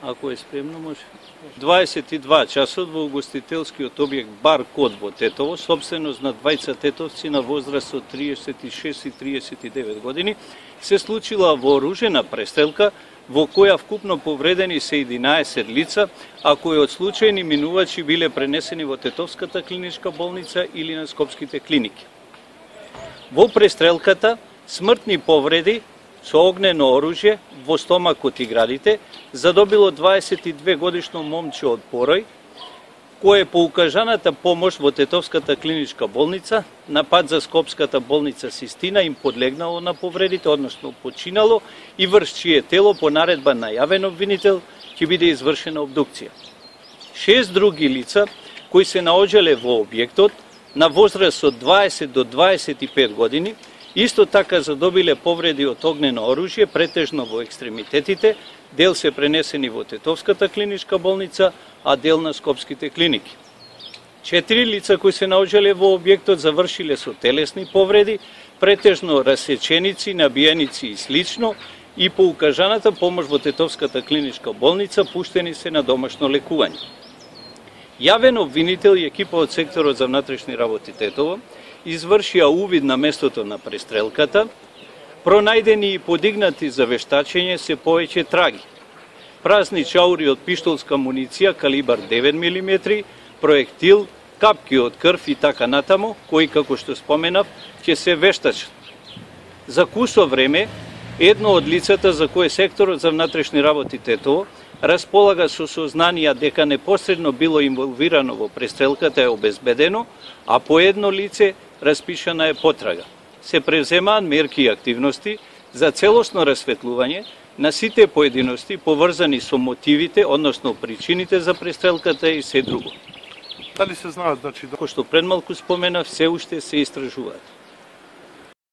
Ако е спремно, може. 22 часот во угостителскиот објект Бар Код во Тетово, собственост на двајца тетовци на возраст од 36 и 39 години, се случила вооружена престрелка во која вкупно повредени се 11 лица, а кои од случајни минувачи биле пренесени во Тетовската клиничка болница или на Скопските клиники. Во престрелката смртни повреди со огнено оружје во стомакот и градите задобило 22 годишно момче од Порој, кое по укажаната помош во Тетовската клиничка болница на пат за Скопската болница Систина им подлегнало на повредите, односно починало, и врз чие тело по наредба на јавен обвинител ќе биде извршена обдукција. 6 други лица кои се наоѓале во објектот на возраст од 20 до 25 години исто така задобиле повреди од огнено оружје, претежно во екстремитетите, дел се пренесени во Тетовската клиничка болница, а дел на Скопските клиники. 4 лица кои се наоѓале во објектот завршиле со телесни повреди, претежно расеченици, набиеници и слично, и по укажаната помош во Тетовската клиничка болница пуштени се на домашно лекување. Јавен обвинител и екипа од секторот за внатрешни работи Тетово извршија увид на местото на престрелката, пронајдени и подигнати за вештачење се повеќе траги. Празни чаури од пиштолска муниција калибар 9 мм, проектил, капки од крв и така натаму, кои, како што споменав, ќе се вештачат. За кусо време, едно од лицата за кое секторот за внатрешни работи Тетово располага со сознанија дека непосредно било инволвирано во престрелката е обезбедено, а по едно лице распишана е потрага. Се превземаат мерки и активности за целосно расветлување на сите поединости поврзани со мотивите, односно причините за престрелката и се друго. Дали се знаат, Како што пред малку споменав, се уште се истражуваат.